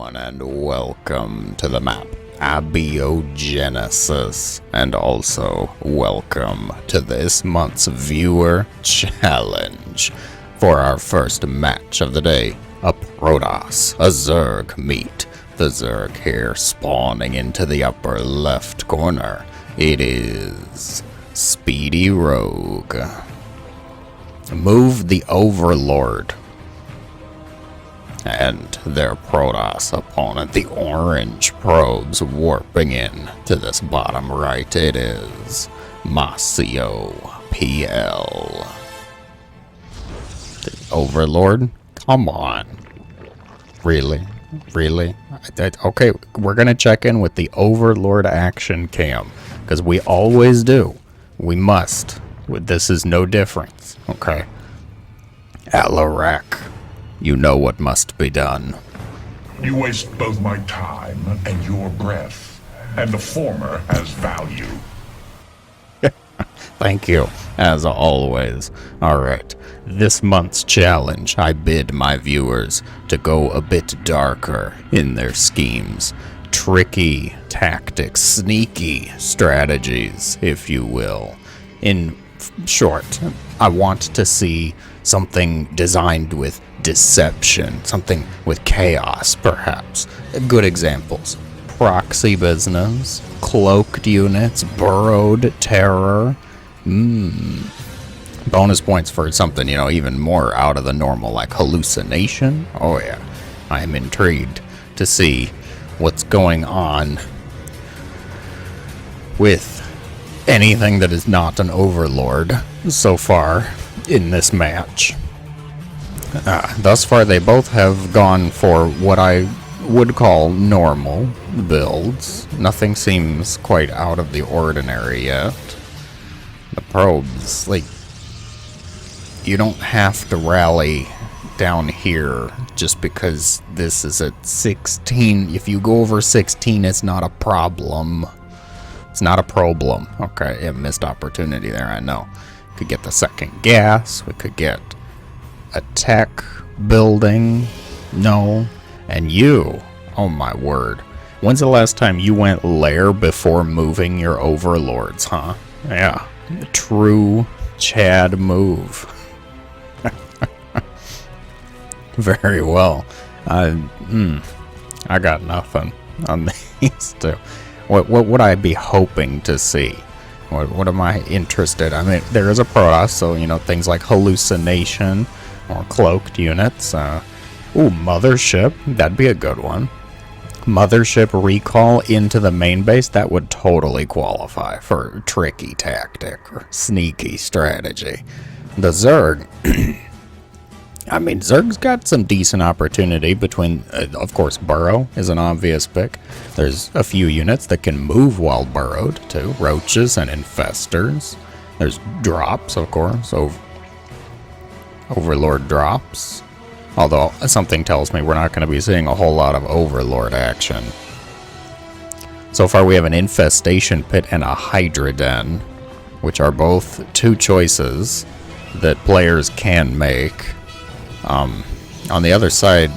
everyone, and welcome to the map Abiogenesis, and also welcome to this month's viewer challenge. For our first match of the day, a Protoss, a Zerg meet. The Zerg here spawning into the upper left corner. It is Speedy Rogue. Move the Overlord. And their Protoss opponent, the orange probes, warping in to this bottom right. It is Masio PL. The Overlord? Come on. Really? Really? Okay, we're gonna check in with the Overlord action cam, because we always do. We must. This is no difference, okay? Alarak. You know what must be done. You waste both my time and your breath, and the former has value. Thank you, as always. Alright, this month's challenge, I bid my viewers to go a bit darker in their schemes. Tricky tactics, sneaky strategies, if you will. In short, I want to see something designed with deception, something with chaos, perhaps. Good examples: proxy business, cloaked units, burrowed terror. Bonus points for something, even more out of the normal, like hallucination. Oh yeah, I am intrigued to see what's going on with anything that is not an overlord so far in this match. Thus far, they both have gone for what I would call normal builds. Nothing seems quite out of the ordinary yet. The probes, you don't have to rally down here just because this is at 16. If you go over 16, it's not a problem. It's not a problem. Okay, yeah, missed opportunity there, I know. Could get the second gas. We could get a tech building. No. And you, oh my word. When's the last time you went lair before moving your overlords, huh? Yeah. True Chad move. Very well. I got nothing on these two. What would I be hoping to see? What am I interested? I mean, there is a Protoss, so, things like hallucination or cloaked units. Mothership. That'd be a good one. Mothership recall into the main base. That would totally qualify for tricky tactic or sneaky strategy. The Zerg. I mean, Zerg's got some decent opportunity between, of course, Burrow is an obvious pick. There's a few units that can move while burrowed, too. Roaches and infestors. There's drops, of course. Overlord drops. Although, something tells me we're not going to be seeing a whole lot of Overlord action. So far, we have an Infestation Pit and a Hydra Den, which are both two choices that players can make. On the other side,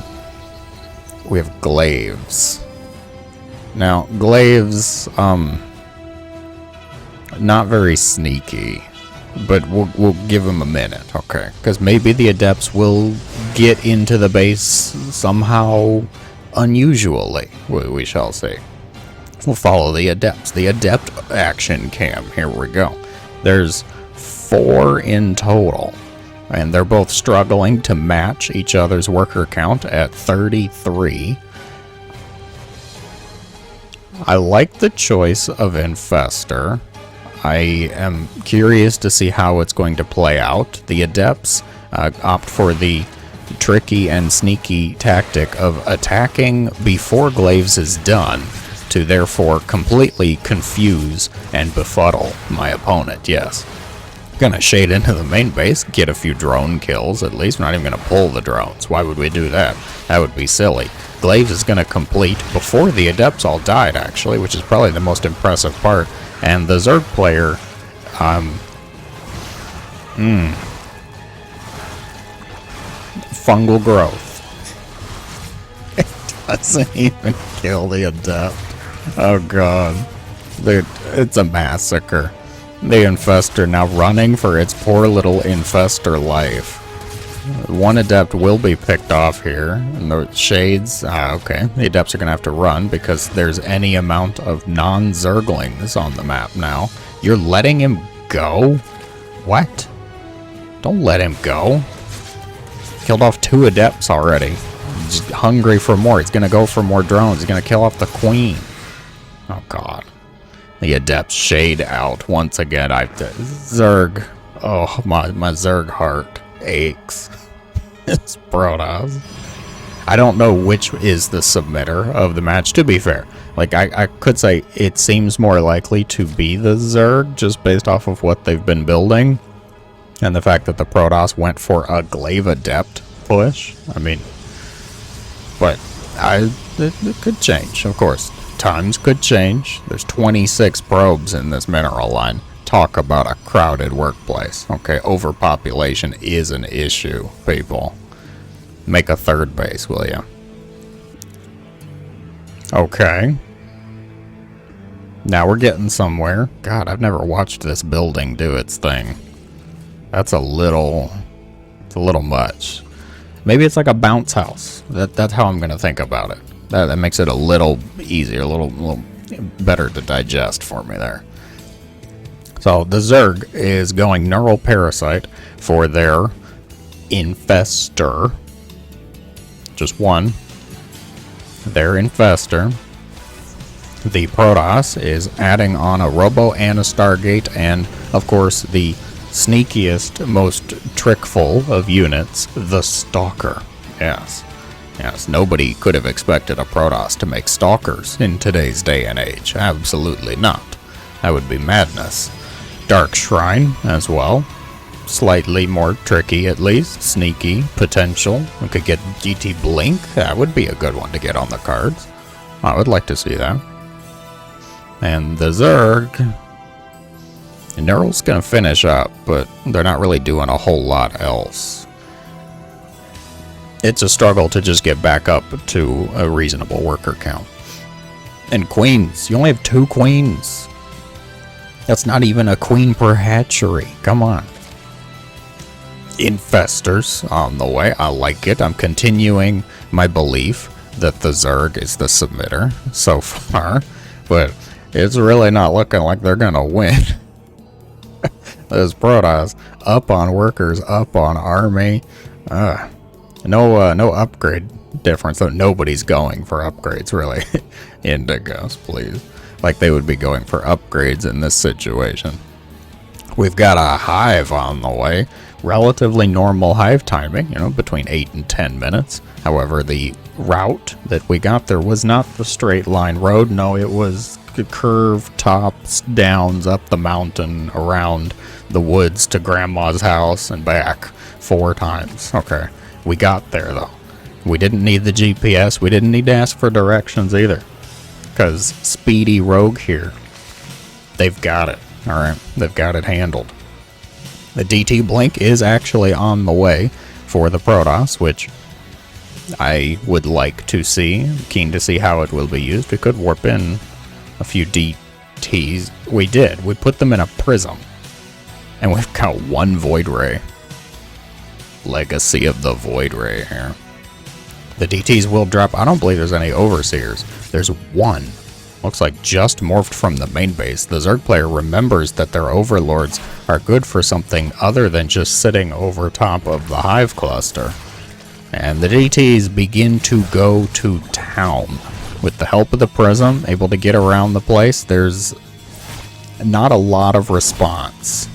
we have Glaives. Now, Glaives, not very sneaky, but we'll give them a minute, okay? Because maybe the Adepts will get into the base somehow unusually, we shall see. We'll follow the Adepts. The Adept action cam, here we go. There's 4 in total. And they're both struggling to match each other's worker count at 33. I like the choice of Infestor. I am curious to see how it's going to play out. The Adepts opt for the tricky and sneaky tactic of attacking before Glaives is done, to therefore completely confuse and befuddle my opponent, yes. Gonna shade into the main base, get a few drone kills at least. We're not even gonna pull the drones. Why would we do that? That would be silly. Glaives is gonna complete before the Adepts all died, actually, which is probably the most impressive part. And the Zerg player, fungal growth. Doesn't even kill the adept. Oh god. Dude, it's a massacre. The infestor now running for its poor little infestor life. One adept will be picked off here. And the shades, okay. The adepts are gonna have to run because there's any amount of non-zerglings on the map now. You're letting him go? What? Don't let him go. Killed off 2 adepts already. He's hungry for more. He's gonna go for more drones. He's gonna kill off the queen. Oh god. The adept shade out once again. Zerg. Oh, my Zerg heart aches. It's Protoss. I don't know which is the submitter of the match, to be fair. Like, I could say it seems more likely to be the Zerg, just based off of what they've been building. And the fact that the Protoss went for a Glaive Adept push. I mean, but it could change, of course. Times could change. There's 26 probes in this mineral line. Talk about a crowded workplace. Okay, overpopulation is an issue, people. Make a 3rd base, will you? Okay. Now we're getting somewhere. God, I've never watched this building do its thing. That's a little much. Maybe it's like a bounce house. That's how I'm gonna think about it. That makes it a little easier, a little better to digest for me there. So the Zerg is going Neural Parasite for their Infestor. Just one. Their Infestor. The Protoss is adding on a Robo and a Stargate, and of course the sneakiest, most trickful of units, the Stalker. Yes. Yes, nobody could have expected a Protoss to make Stalkers in today's day and age. Absolutely not. That would be madness. Dark Shrine as well. Slightly more tricky, at least. Sneaky potential. We could get GT Blink. That would be a good one to get on the cards. I would like to see that. And the Zerg. Neural's gonna finish up, but they're not really doing a whole lot else. It's a struggle to just get back up to a reasonable worker count. And queens. You only have 2 queens. That's not even a queen per hatchery. Come on. Infestors on the way. I like it. I'm continuing my belief that the Zerg is the submitter so far. But it's really not looking like they're going to win. Those Protoss up on workers, up on army. No upgrade difference, though. Nobody's going for upgrades, really. Indigos, please. Like they would be going for upgrades in this situation. We've got a hive on the way. Relatively normal hive timing, between 8 and 10 minutes. However, the route that we got there was not the straight line road. No, it was curved tops, downs, up the mountain, around the woods to Grandma's house and back 4 times. Okay, we got there though. We didn't need the GPS. We didn't need to ask for directions either. Because Speedy Rogue here, they've got it. Alright, they've got it handled. The DT Blink is actually on the way for the Protoss, which I would like to see. I'm keen to see how it will be used. We could warp in a few DTs. We did. We put them in a prism. And we've got 1 Void Ray. Legacy of the Void Ray here. The DTs will drop. I don't believe there's any Overseers. There's 1. Looks like just morphed from the main base. The Zerg player remembers that their Overlords are good for something other than just sitting over top of the Hive cluster. And the DTs begin to go to town. With the help of the Prism, able to get around the place, there's not a lot of response.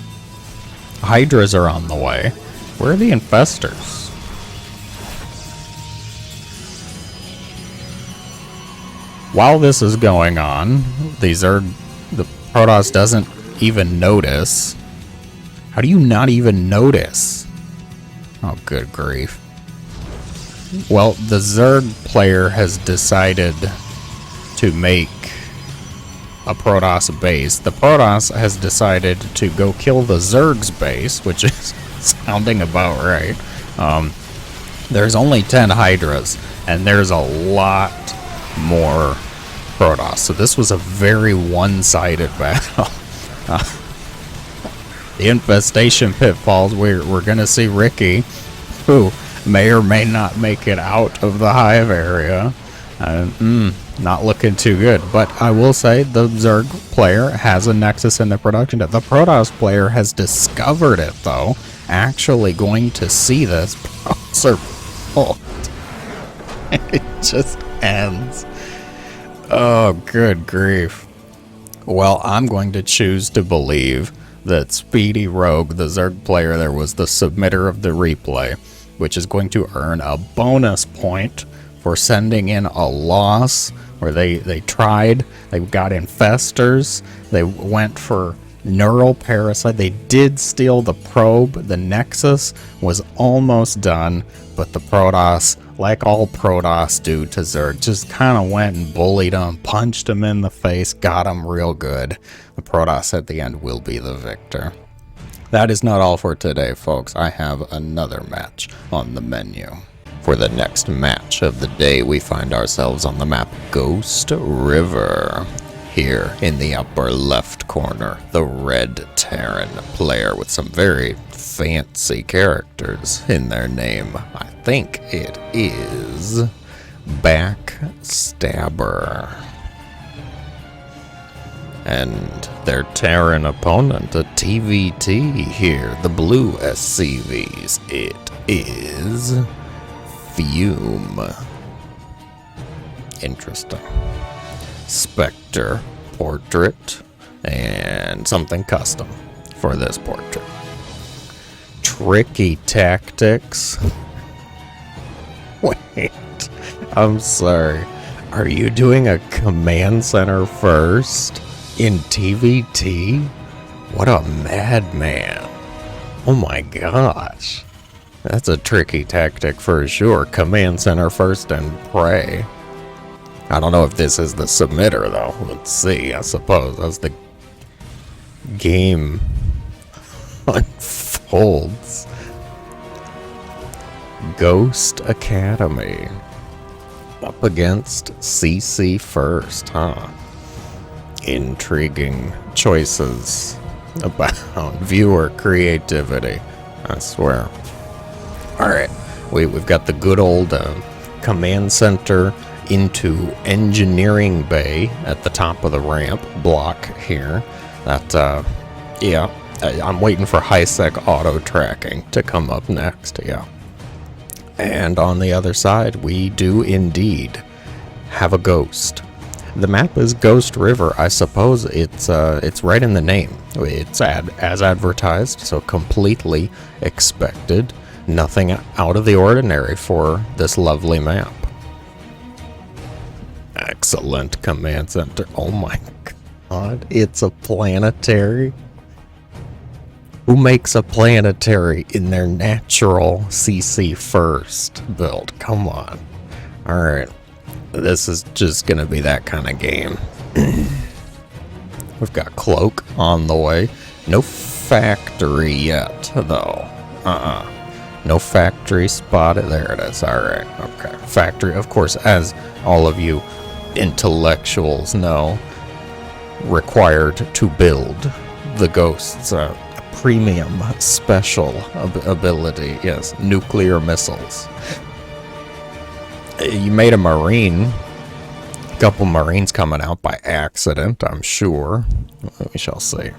Hydras are on the way. Where are the Infestors? While this is going on, the Protoss doesn't even notice. How do you not even notice? Oh, good grief. Well, the Zerg player has decided to make a Protoss base. The Protoss has decided to go kill the Zerg's base, which is sounding about right. There's only 10 Hydras, and there's a lot more Protoss. So this was a very one-sided battle. The infestation pitfalls, we're gonna see Ricky, who may or may not make it out of the hive area. Not looking too good, but I will say the Zerg player has a Nexus in the production. The Protoss player has discovered it, though. Actually going to see this ult. It just ends. Oh, good grief. Well, I'm going to choose to believe that Speedy Rogue, the Zerg player there, was the submitter of the replay, which is going to earn a bonus point for sending in a loss where they tried, they got infestors, they went for neural parasite, they did steal the probe, the Nexus was almost done, but the Protoss, like all Protoss do to Zerg, just kind of went and bullied him, punched him in the face, got him real good. The Protoss at the end will be the victor. That is not all for today, folks. I have another match on the menu. For the next match of the day, we find ourselves on the map Ghost River. Here in the upper left corner, the Red Terran player with some very fancy characters in their name. I think it is Backstabber. And their Terran opponent, a TVT here, the blue SCVs. It is Fume. Interesting. Spectre portrait and something custom for this portrait. Tricky tactics. Wait, I'm sorry. Are you doing a command center first in TVT? What a madman. Oh my gosh. That's a tricky tactic for sure. Command center first and pray. I don't know if this is the submitter though. Let's see, I suppose as the game unfolds. Ghost Academy up against CC first, huh? Intriguing choices about viewer creativity, I swear. Alright, we've got the good old command center into engineering bay at the top of the ramp block here. That, yeah, I'm waiting for high-sec auto tracking to come up next, yeah. And on the other side, we do indeed have a ghost. The map is Ghost River. I suppose it's right in the name. It's as advertised, so completely expected. Nothing out of the ordinary for this lovely map. Excellent command center. Oh my god, it's a planetary. Who makes a planetary in their natural CC first build? Come on. Alright. This is just gonna be that kind of game. We've got Cloak on the way. No factory yet, though. No factory spotted. There it is. Alright. Okay. Factory, of course, as all of you intellectuals know, required to build the ghosts. Premium special ability. Yes. Nuclear missiles. You made a Marine. A couple Marines coming out by accident, I'm sure. We shall see.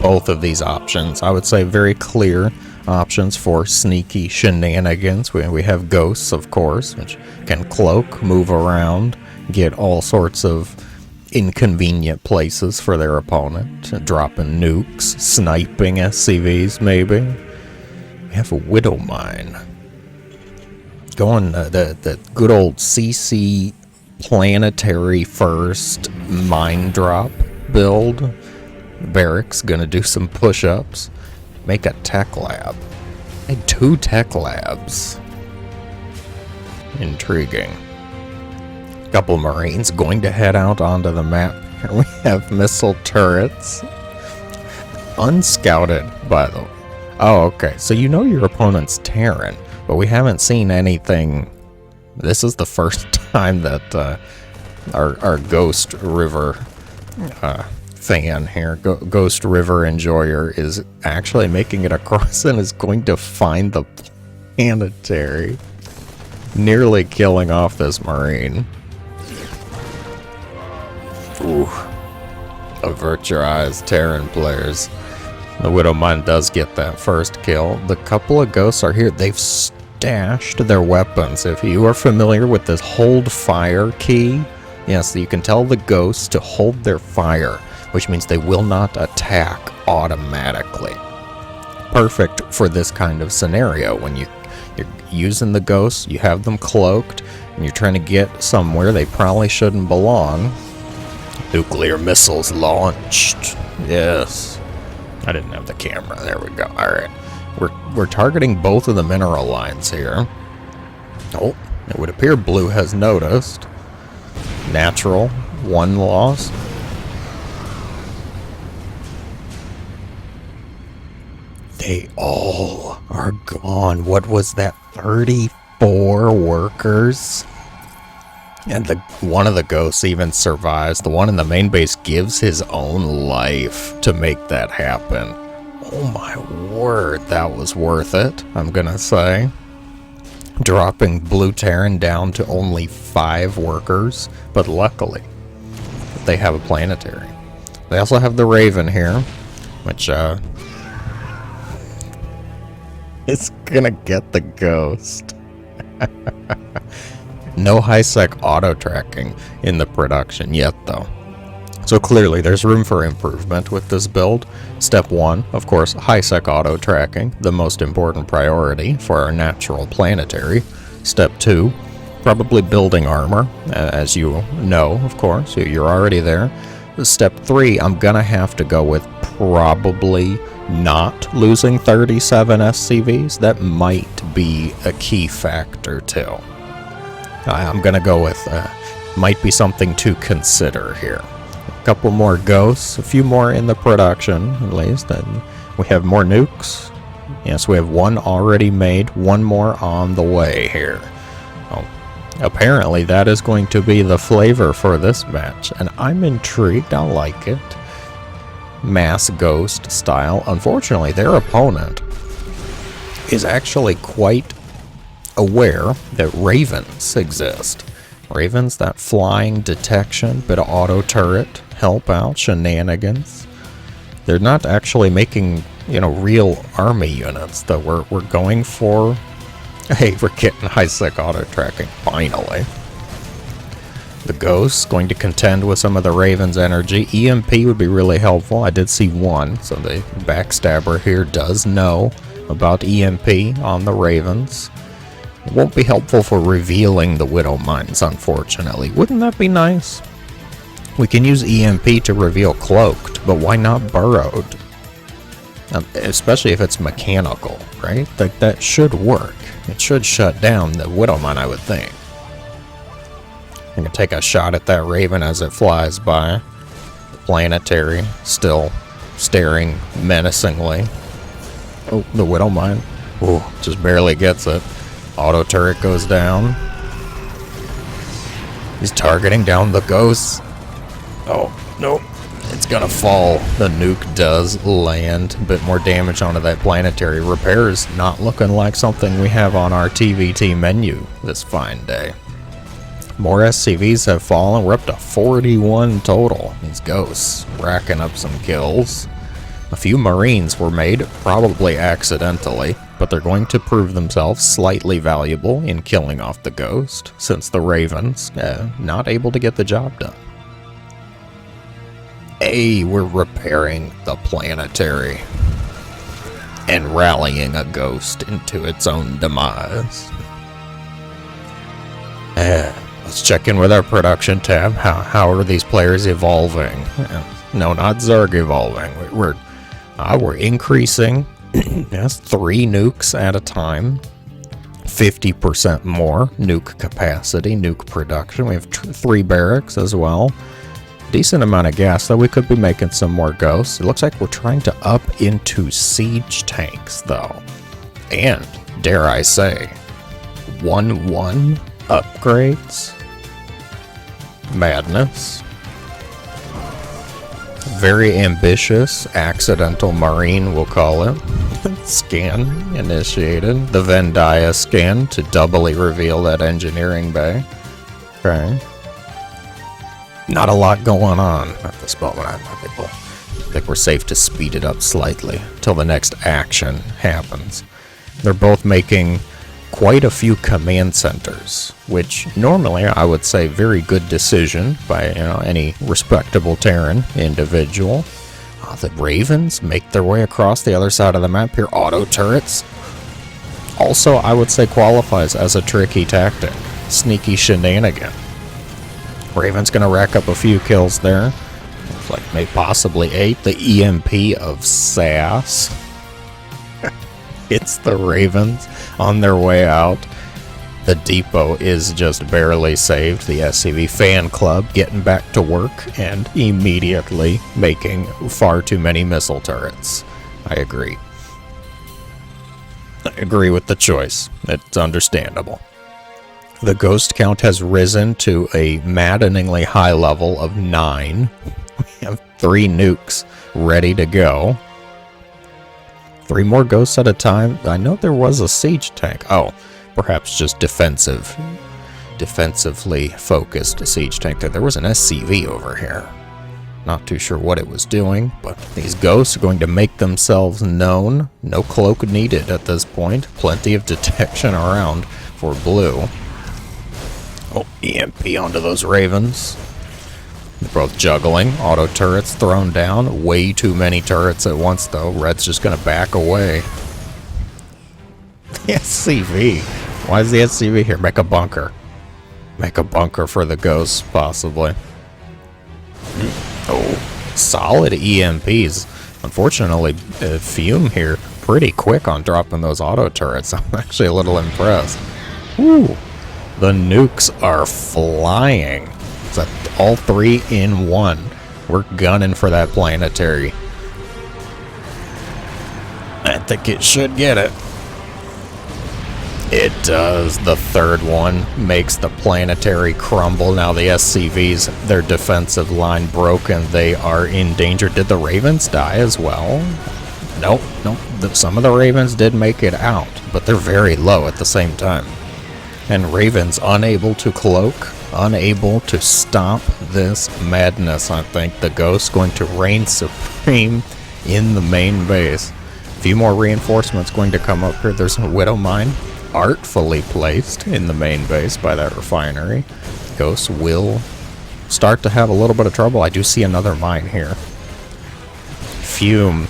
Both of these options, I would say, very clear options for sneaky shenanigans. We have ghosts, of course, which can cloak, move around, get all sorts of inconvenient places for their opponent, dropping nukes, sniping SCVs, maybe. We have a Widow Mine. Going the good old CC planetary first mine drop build. Barracks gonna do some push-ups. Make a tech lab. Made 2 tech labs. Intriguing. Couple Marines going to head out onto the map. Here we have missile turrets. Unscouted, by the way. Oh, okay. So you know your opponent's Terran, but we haven't seen anything This is the first time that our Ghost River fan here, Ghost River enjoyer, is actually making it across and is going to find the planetary, nearly killing off this Marine. Ooh. Avert your eyes, Terran players. The Widowmine does get that first kill. The couple of ghosts are here. They've stashed their weapons. If you are familiar with this hold fire key, yes, you can tell the ghosts to hold their fire, which means they will not attack automatically. Perfect for this kind of scenario. When you're using the ghosts, you have them cloaked, and you're trying to get somewhere they probably shouldn't belong. Nuclear missiles launched. Yes. I didn't have the camera. There we go. Alright. We're targeting both of the mineral lines here. Oh, it would appear blue has noticed. Natural. 1 loss. They all are gone. What was that? 34 workers? And one of the ghosts even survives. The one in the main base gives his own life to make that happen. Oh my word, that was worth it, I'm gonna say. Dropping Blue Terran down to only 5 workers, but luckily they have a planetary. They also have the Raven here, which is gonna get the ghost. No high-sec auto-tracking in the production yet, though. So clearly, there's room for improvement with this build. Step 1, of course, high-sec auto-tracking, the most important priority for our natural planetary. Step 2, probably building armor, as you know, of course, you're already there. Step 3, I'm gonna have to go with probably not losing 37 SCVs. That might be a key factor, too. I'm gonna go with might be something to consider here. A couple more ghosts, a few more in the production at least, and we have more nukes. Yes, we have 1 already made, 1 more on the way here. Oh, apparently that is going to be the flavor for this match, and I'm intrigued. I like it. Mass ghost style. Unfortunately, their opponent is actually quite aware that ravens exist. Ravens, that flying detection, bit of auto turret, help out, shenanigans. They're not actually making, real army units that we're going for. Hey, we're getting high-sec auto tracking, finally. The Ghosts going to contend with some of the Raven's energy. EMP would be really helpful. I did see 1, so the backstabber here does know about EMP on the Ravens. It won't be helpful for revealing the Widow Mines, unfortunately. Wouldn't that be nice? We can use EMP to reveal Cloaked, but why not Burrowed? Especially if it's mechanical, right? That should work. It should shut down the Widow Mine, I would think. I'm gonna take a shot at that Raven as it flies by. The planetary still staring menacingly. Oh, the Widow Mine. Ooh, just barely gets it. Auto turret goes down. He's targeting down the ghosts. Oh, nope. It's gonna fall. The nuke does land. A bit more damage onto that planetary. Repairs not looking like something we have on our TVT menu this fine day. More SCVs have fallen. We're up to 41 total. These ghosts racking up some kills. A few Marines were made, probably accidentally, but they're going to prove themselves slightly valuable in killing off the ghost, since the Ravens not able to get the job done. Hey, we're repairing the planetary and rallying a ghost into its own demise. Let's check in with our production tab. How are these players evolving? No, not Zerg evolving. We're increasing. Yes, 3 nukes at a time. 50% more nuke capacity, nuke production. We have 3 barracks as well. Decent amount of gas, though. We could be making some more ghosts. It looks like we're trying to up into siege tanks, though. And, dare I say, 1-1 upgrades. Madness. Very ambitious, accidental marine, we'll call it. Scan initiated. The Vendaya scan to doubly reveal that engineering bay. Okay. Not a lot going on at this moment. I think we're safe to speed it up slightly till the next action happens. They're both making quite a few command centers, which normally I would say very good decision by any respectable Terran individual. The Ravens make their way across the other side of the map here. Auto turrets. Also, I would say qualifies as a tricky tactic. Sneaky shenanigan. Raven's gonna rack up a few kills there. Looks like maybe possibly 8. The EMP of SAS. It's the Ravens on their way out. The depot is just barely saved. The SCV fan club getting back to work and immediately making far too many missile turrets. I agree. I agree with the choice. It's understandable. The ghost count has risen to a maddeningly high level of 9. We have 3 nukes ready to go. 3 more ghosts at a time. I know there was a siege tank. Oh, perhaps just defensively focused siege tank there. There was an SCV over here. Not too sure what it was doing, but these ghosts are going to make themselves known. No cloak needed at this point. Plenty of detection around for blue. Oh, EMP onto those Ravens. They're both juggling. Auto turrets thrown down. Way too many turrets at once, though. Red's just going to back away. The SCV. Why is the SCV here? Make a bunker. Make a bunker for the ghosts, possibly. Oh, solid EMPs. Unfortunately, Fume here pretty quick on dropping those auto turrets. I'm actually a little impressed. Woo! The nukes are flying. It's all 3 in 1. We're gunning for that planetary. I think it should get it. It does. The third one makes the planetary crumble. Now the SCVs, their defensive line broken. They are in danger. Did the Ravens die as well? Nope. Some of the Ravens did make it out, but they're very low at the same time. And Ravens unable to cloak, unable to stop this madness. I think the Ghost's going to reign supreme in the main base. A few more reinforcements going to come up here. There's a Widow Mine artfully placed in the main base by that refinery. Ghosts will start to have a little bit of trouble. I do see another mine here. Fume,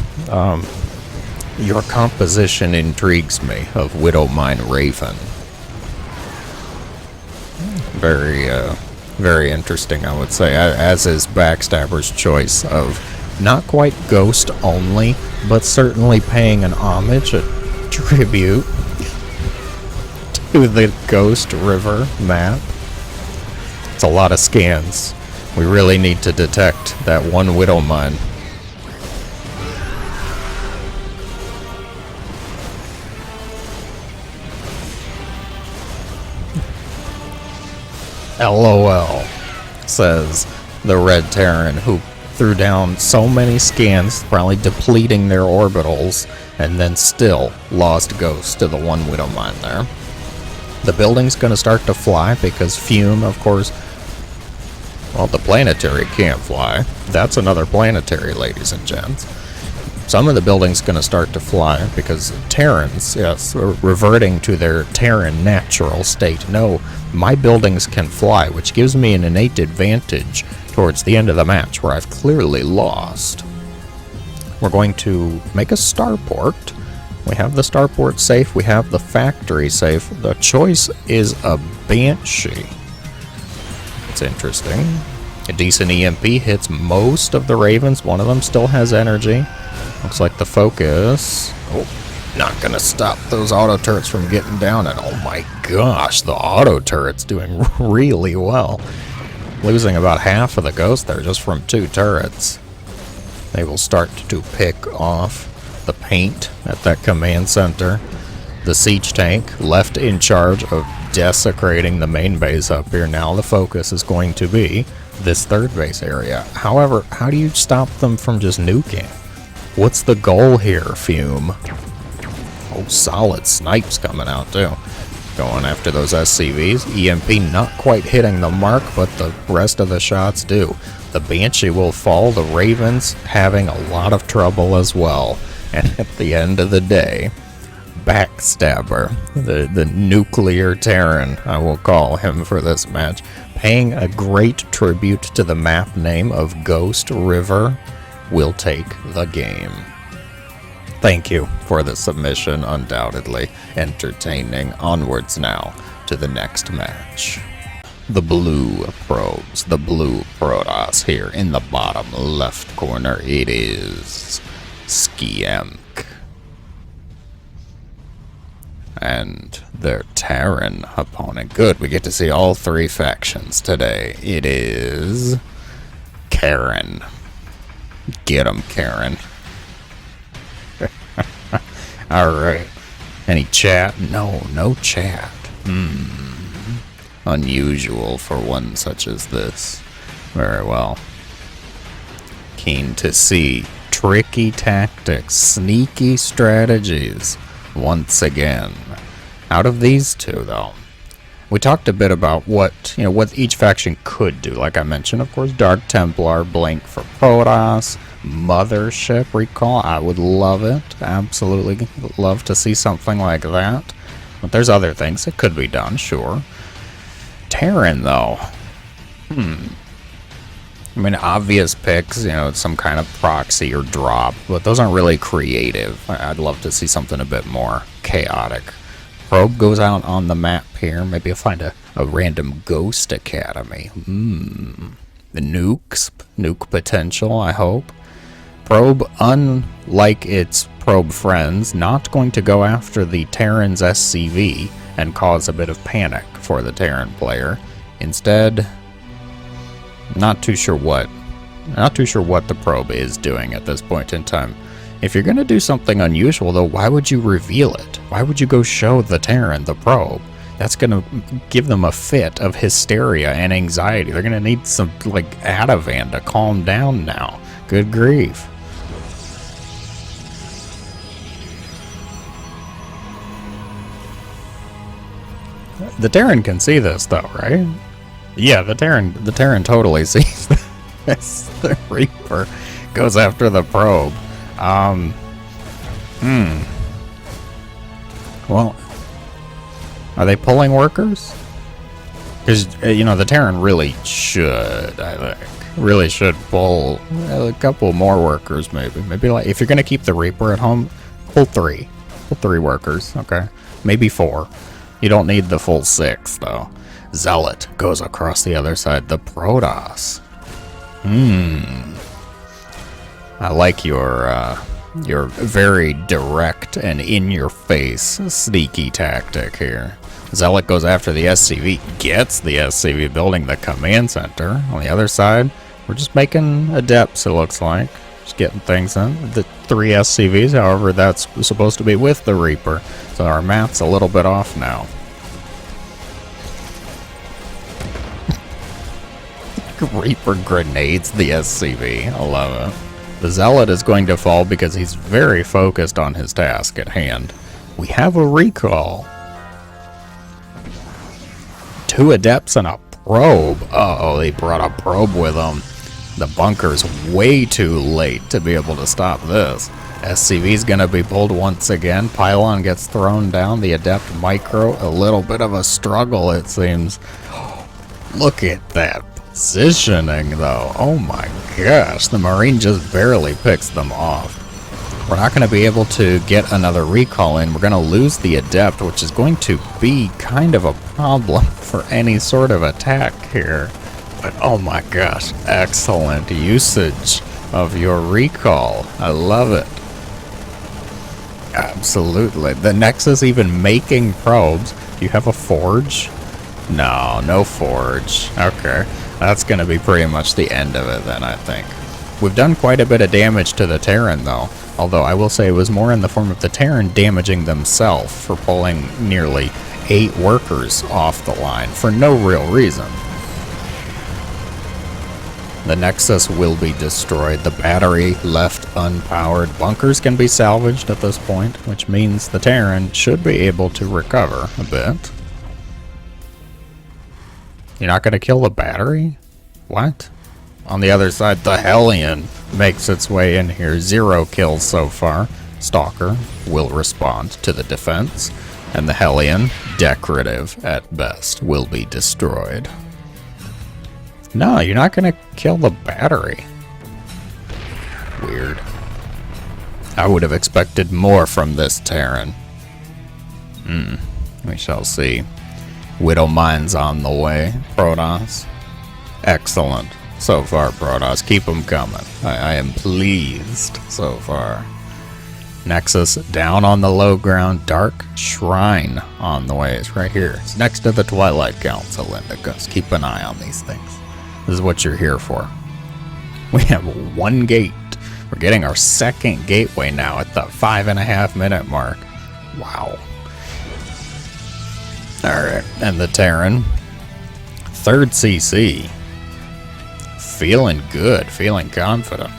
your composition intrigues me of Widow Mine Raven. Very interesting, I would say, as is Backstabber's choice of not quite ghost only, but certainly paying an homage, a tribute to the Ghost River map. It's a lot of scans. We really need to detect that one Widow Mine. LOL, says the Red Terran, who threw down so many scans, probably depleting their orbitals, and then still lost ghosts to the one Widow Mine there. The building's going to start to fly because Fume, of course, well, the planetary can't fly. That's another planetary, ladies and gents. Some of the building's going to start to fly because Terrans, yes, are reverting to their Terran natural state. No, my buildings can fly, which gives me an innate advantage towards the end of the match where I've clearly lost. We're going to make a starport. We have the starport safe. We have the factory safe. The choice is a Banshee. It's interesting. A decent EMP hits most of the Ravens. One of them still has energy. Looks like the focus. Oh, not gonna stop those auto turrets from getting down. And oh my gosh, the auto turret's doing really well. Losing about half of the ghost there just from 2 turrets. They will start to pick off the paint at that command center. The siege tank left in charge of desecrating the main base up here. Now the focus is going to be this third base area. However, how do you stop them from just nuking? What's the goal here, Fume? Oh, solid snipes coming out too. Going after those SCVs. EMP not quite hitting the mark, but the rest of the shots do. The Banshee will fall. The Ravens having a lot of trouble as well. And at the end of the day, Backstabber, the nuclear Terran, I will call him for this match, paying a great tribute to the map name of Ghost River, will take the game. Thank you for the submission, undoubtedly entertaining. Onwards now to the next match. The blue probes, the blue Protoss here in the bottom left corner. It is Skiemk and their Terran opponent. Good, we get to see all three factions today. It is Karen. Get 'em, Karen. Alright. Any chat? No chat. Unusual for one such as this. Very well. Keen to see tricky tactics, sneaky strategies once again. Out of these two, though, we talked a bit about what each faction could do. Like I mentioned, of course, Dark Templar, Blink for Protoss, Mothership Recall. I would love it. Absolutely love to see something like that. But there's other things that could be done, sure. Terran, though. I mean, obvious picks, some kind of proxy or drop, but those aren't really creative. I'd love to see something a bit more chaotic. Probe goes out on the map here. Maybe I'll find a random ghost academy. The nuke potential, I hope. Probe, unlike its probe friends, not going to go after the Terran's SCV and cause a bit of panic for the Terran player. Instead, not too sure what the probe is doing at this point in time. If you're going to do something unusual, though, why would you reveal it? Why would you go show the Terran the probe? That's going to give them a fit of hysteria and anxiety. They're going to need some, Ativan to calm down now. Good grief. The Terran can see this, though, right? Yeah, the Terran totally sees this. The Reaper goes after the probe. Well, are they pulling workers? Because, the Terran really should, I think. Really should pull a couple more workers, maybe. Maybe, if you're going to keep the Reaper at home, pull 3. Pull 3 workers, okay? Maybe 4. You don't need the full 6, though. Zealot goes across the other side. The Protoss. I like your very direct and in-your-face sneaky tactic here. Zealot goes after the SCV, gets the SCV, building the command center. On the other side, we're just making adepts, it looks like. Just getting things in. The 3 SCVs, however, that's supposed to be with the Reaper. So our math's a little bit off now. Reaper grenades the SCV. I love it. The Zealot is going to fall because he's very focused on his task at hand. We have a recall. 2 adepts and a probe. Uh-oh, they brought a probe with them. The bunker's way too late to be able to stop this. SCV's gonna be pulled once again. Pylon gets thrown down. The adept micro, a little bit of a struggle, it seems. Look at that positioning, though. Oh my gosh, the Marine just barely picks them off. We're not going to be able to get another recall in. We're going to lose the adept, which is going to be kind of a problem for any sort of attack here. But oh my gosh, excellent usage of your recall. I love it. Absolutely. The NEXUS even making probes. Do you have a forge? No forge. Okay. That's going to be pretty much the end of it then, I think. We've done quite a bit of damage to the Terran, though. Although I will say it was more in the form of the Terran damaging themselves for pulling nearly 8 workers off the line for no real reason. The Nexus will be destroyed. The battery left unpowered. Bunkers can be salvaged at this point, which means the Terran should be able to recover a bit. You're not going to kill the battery? What? On the other side, the Hellion makes its way in here. 0 kills so far. Stalker will respond to the defense. And the Hellion, decorative at best, will be destroyed. No, you're not going to kill the battery. Weird. I would have expected more from this Terran. We shall see. Widow Mine's on the way. Protoss. Excellent. So far, Protoss. Keep them coming. I am pleased so far. Nexus down on the low ground. Dark Shrine on the way. It's right here. It's next to the Twilight Council, Indigos. Keep an eye on these things. This is what you're here for. We have 1 gate. We're getting our 2nd gateway now at the 5.5 minute mark. Wow. Alright, and the Terran. 3rd CC. Feeling good, feeling confident.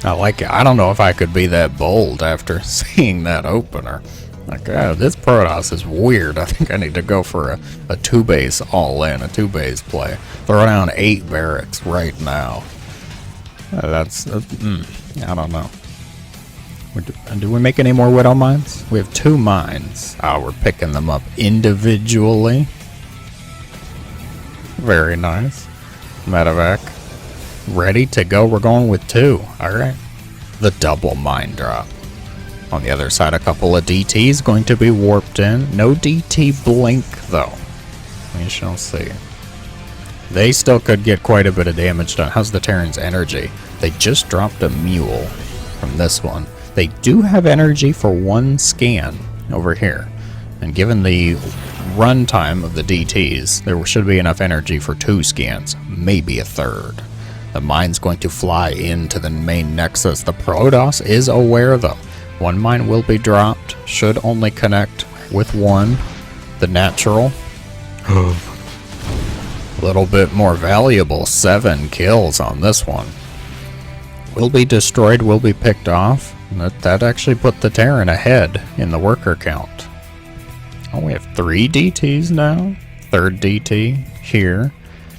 I like it. I don't know if I could be that bold after seeing that opener. Like, this Protoss is weird. I think I need to go for a 2-base all-in, a 2-base play. Throw down 8 barracks right now. I don't know. Do we make any more Widow Mines? We have 2 mines. Oh, we're picking them up individually. Very nice. Medevac. Ready to go. We're going with 2. Alright. The double mine drop. On the other side, a couple of DTs going to be warped in. No DT blink, though. We shall see. They still could get quite a bit of damage done. How's the Terran's energy? They just dropped a mule from this one. They do have energy for 1 scan over here. And given the runtime of the DTs, there should be enough energy for 2 scans. Maybe a 3rd. The mine's going to fly into the main Nexus. The Protoss is aware, though. 1 mine will be dropped. Should only connect with 1. The natural. A little bit more valuable. 7 kills on this one. Will be destroyed, will be picked off. That actually put the Terran ahead in the worker count. Oh, we have 3 DTs now. 3rd DT here.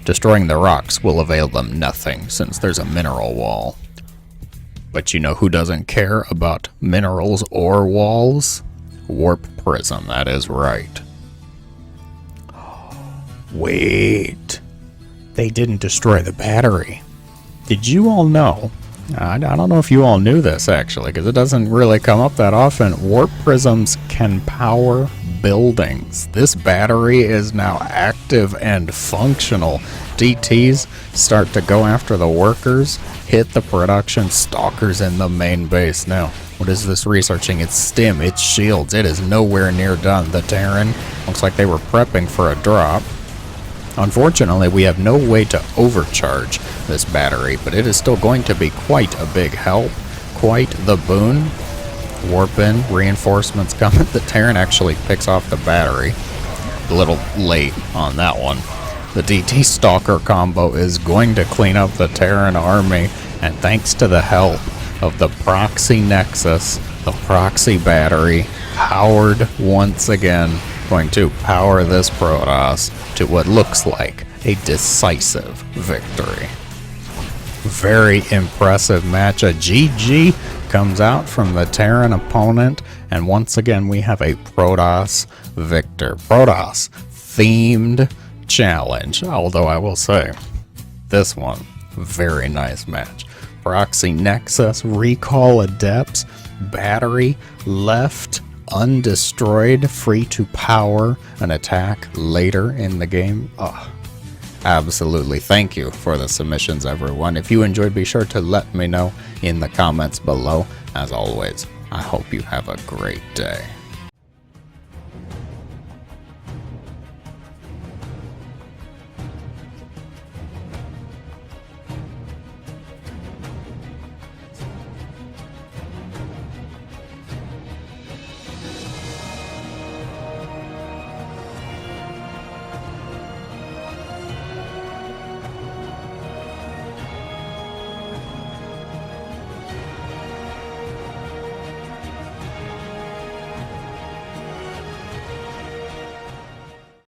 Destroying the rocks will avail them nothing since there's a mineral wall. But you know who doesn't care about minerals or walls? Warp Prism, that is right. Wait. They didn't destroy the battery. Did you all know? I don't know if you all knew this, actually, because it doesn't really come up that often. Warp Prisms can power buildings. This battery is now active and functional. DTs start to go after the workers, hit the production stalkers in the main base. Now, what is this researching? It's stim, it's shields, it is nowhere near done. The Terran looks like they were prepping for a drop. Unfortunately, we have no way to overcharge this battery, but it is still going to be quite a big help, quite the boon. Warp in, reinforcements coming. The Terran actually picks off the battery. A little late on that one. The DT Stalker combo is going to clean up the Terran army, and thanks to the help of the Proxy Nexus, the Proxy battery, powered once again, going to power this Protoss to what looks like a decisive victory. Very impressive match. A GG comes out from the Terran opponent, and once again we have a Protoss victor. Protoss themed challenge, although I will say this one, very nice match. Proxy Nexus, Recall Adepts, battery left undestroyed, free to power an attack later in the game. Absolutely. Thank you for the submissions, everyone. If you enjoyed, be sure to let me know in the comments below. As always, I hope you have a great day.